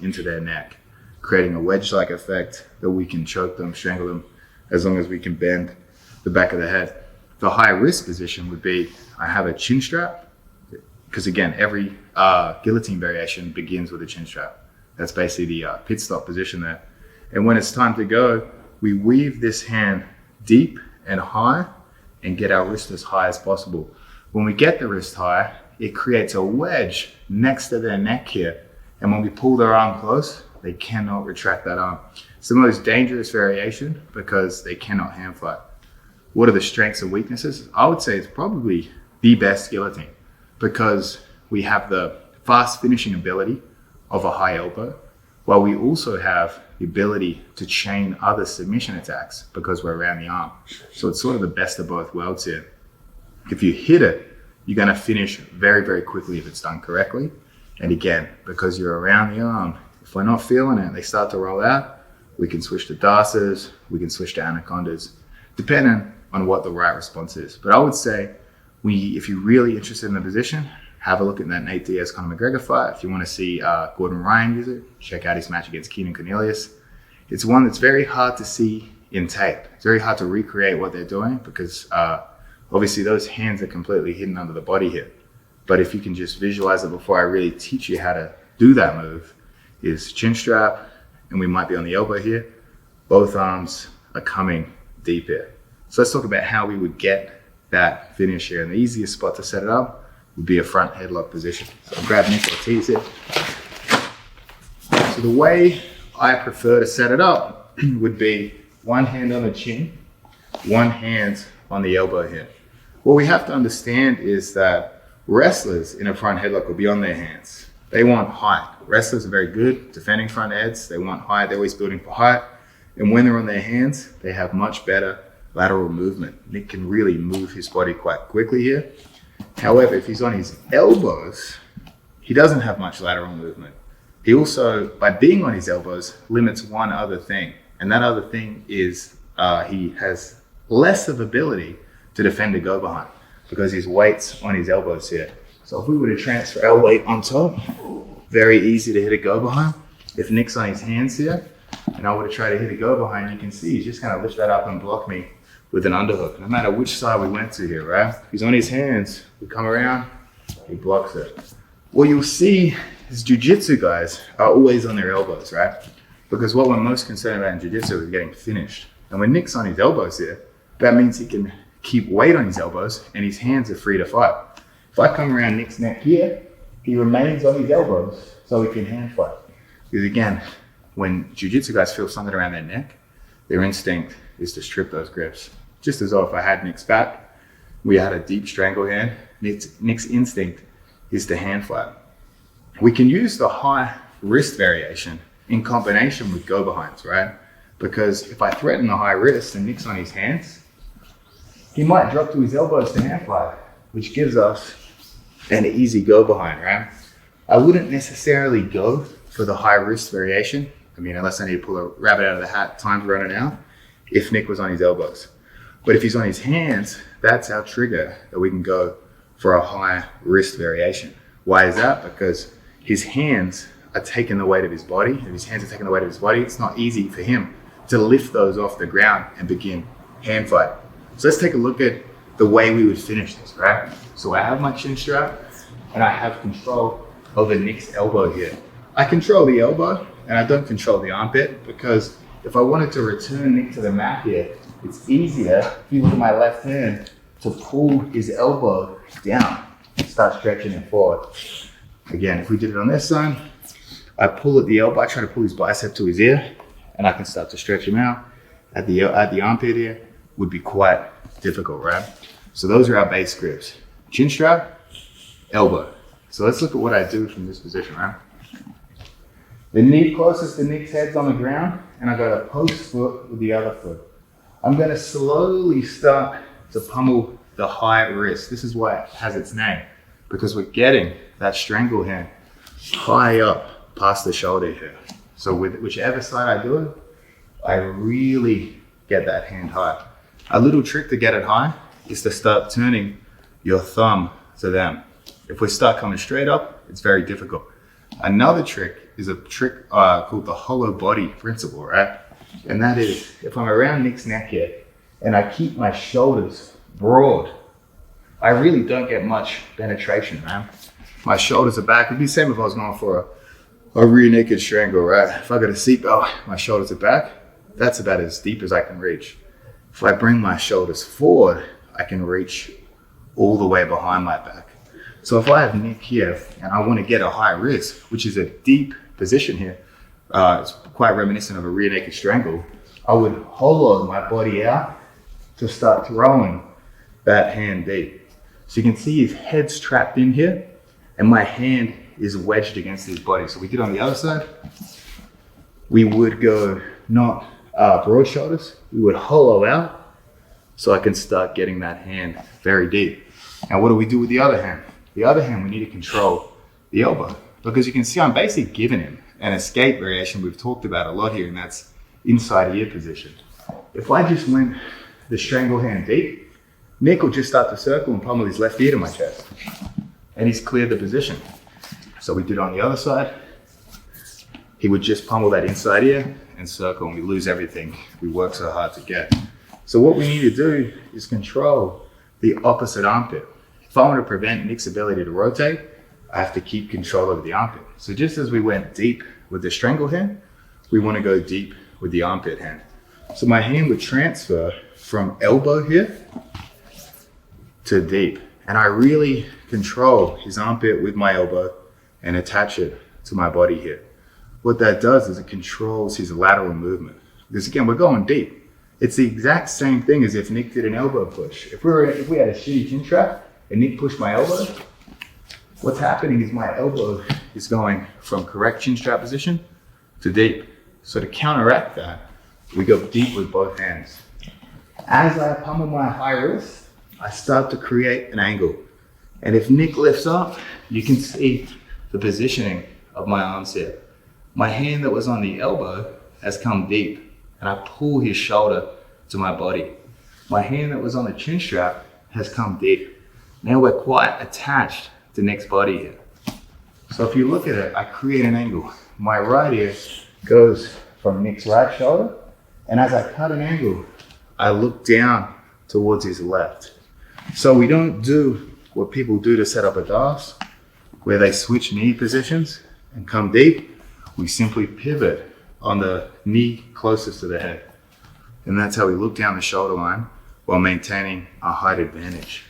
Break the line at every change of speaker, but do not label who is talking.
into their neck, creating a wedge-like effect that we can choke them, strangle them, as long as we can bend the back of the head. The high risk position would be, I have a chin strap, because again, every guillotine variation begins with a chin strap. That's basically the pit stop position there. And when it's time to go, we weave this hand deep and high and get our wrist as high as possible. When we get the wrist high, it creates a wedge next to their neck here. And when we pull their arm close, they cannot retract that arm. It's the most dangerous variation because they cannot hand fight. What are the strengths and weaknesses? I would say it's probably the best guillotine because we have the fast finishing ability of a high elbow, while we also have the ability to chain other submission attacks because we're around the arm. So it's sort of the best of both worlds here. If you hit it, you're gonna finish very, very quickly if it's done correctly. And again, because you're around the arm, if we're not feeling it, they start to roll out, we can switch to darces, we can switch to anacondas, depending on what the right response is. But I would say, if you're really interested in the position, have a look at that Nate Diaz Conor McGregor fight. If you want to see Gordon Ryan use it, check out his match against Keenan Cornelius. It's one that's very hard to see in tape. It's very hard to recreate what they're doing because obviously those hands are completely hidden under the body here. But if you can just visualize it before I really teach you how to do that move, is chin strap, and we might be on the elbow here. Both arms are coming deep here. So let's talk about how we would get that finish here. And the easiest spot to set it up would be a front headlock position. So I'll grab Nick Ortiz here. So the way I prefer to set it up would be one hand on the chin, one hand on the elbow here. What we have to understand is that wrestlers in a front headlock will be on their hands. They want height. Wrestlers are very good defending front heads. They want height. They're always building for height. And when they're on their hands, they have much better lateral movement. Nick can really move his body quite quickly here. However, if he's on his elbows, he doesn't have much lateral movement. He also, by being on his elbows, limits one other thing. And that other thing is he has less of ability to defend a go behind because his weight's on his elbows here. So if we were to transfer our weight on top, very easy to hit a go behind. If Nick's on his hands here, and I were to try to hit a go behind, you can see he's just gonna lift that up and block me with an underhook, no matter which side we went to here, right? If he's on his hands, we come around, he blocks it. What you'll see is jiu-jitsu guys are always on their elbows, right? Because what we're most concerned about in jiu-jitsu is getting finished. And when Nick's on his elbows here, that means he can keep weight on his elbows and his hands are free to fight. If I come around Nick's neck here, he remains on his elbows so he can hand fight. Because again, when jiu-jitsu guys feel something around their neck, their instinct is to strip those grips. Just as though if I had Nick's back, we had a deep strangle hand, Nick's instinct is to hand fight. We can use the high wrist variation in combination with go behinds, right? Because if I threaten the high wrist and Nick's on his hands, he might drop to his elbows to hand fight, which gives us an easy go behind, right? I wouldn't necessarily go for the high wrist variation. I mean, unless I need to pull a rabbit out of the hat, time's running out, if Nick was on his elbows. But if he's on his hands, that's our trigger that we can go for a high wrist variation. Why is that? Because his hands are taking the weight of his body. If his hands are taking the weight of his body, it's not easy for him to lift those off the ground and begin hand fight. So let's take a look at the way we would finish this, right? So I have my chin strap and I have control over Nick's elbow here. I control the elbow and I don't control the armpit because if I wanted to return Nick to the mat here, it's easier, if you look at my left hand, to pull his elbow down and start stretching it forward. Again, if we did it on this side, I pull at the elbow, I try to pull his bicep to his ear, and I can start to stretch him out. At the armpit here would be quite difficult, right? So those are our base grips. Chin strap, elbow. So let's look at what I do from this position, right? The knee closest to Nick's head's on the ground, and I got a post foot with the other foot. I'm gonna slowly start to pummel the high wrist. This is why it has its name, because we're getting that strangle hand high up past the shoulder here. So with whichever side I do it, I really get that hand high. A little trick to get it high is to start turning your thumb to them. If we start coming straight up, it's very difficult. Another trick is a trick called the hollow body principle, right? And that is, if I'm around Nick's neck here and I keep my shoulders broad, I really don't get much penetration, man. My shoulders are back. It'd be the same if I was going for a rear naked strangle, right? If I got a seatbelt, my shoulders are back. That's about as deep as I can reach. If I bring my shoulders forward, I can reach all the way behind my back. So if I have Nick here and I want to get a high wrist, which is a deep position here, it's quite reminiscent of a rear naked strangle, I would hollow my body out to start throwing that hand deep. So you can see his head's trapped in here and my hand is wedged against his body. So we did on the other side, we would go not broad shoulders, we would hollow out so I can start getting that hand very deep. Now what do we do with the other hand? The other hand, we need to control the elbow, because you can see I'm basically giving him an escape variation we've talked about a lot here, and that's inside ear position. If I just went the strangle hand deep, Nick will just start to circle and pummel his left ear to my chest. And he's cleared the position. So we did on the other side. He would just pummel that inside ear and circle, and we lose everything we work so hard to get. So what we need to do is control the opposite armpit. If I want to prevent Nick's ability to rotate, I have to keep control over the armpit. So just as we went deep with the strangle hand, we want to go deep with the armpit hand. So my hand would transfer from elbow here to deep. And I really control his armpit with my elbow and attach it to my body here. What that does is it controls his lateral movement. Because again, we're going deep. It's the exact same thing as if Nick did an elbow push. If we had a shitty chin strap and Nick pushed my elbow, what's happening is my elbow is going from correct chin strap position to deep. So to counteract that, we go deep with both hands. As I pummel my high wrist, I start to create an angle. And if Nick lifts up, you can see the positioning of my arms here. My hand that was on the elbow has come deep, and I pull his shoulder to my body. My hand that was on the chin strap has come deep. Now we're quite attached to Nick's body here. So if you look at it, I create an angle. My right ear goes from Nick's right shoulder, and as I cut an angle, I look down towards his left. So we don't do what people do to set up a DAS, where they switch knee positions and come deep. We simply pivot on the knee closest to the head. And that's how we look down the shoulder line while maintaining our height advantage.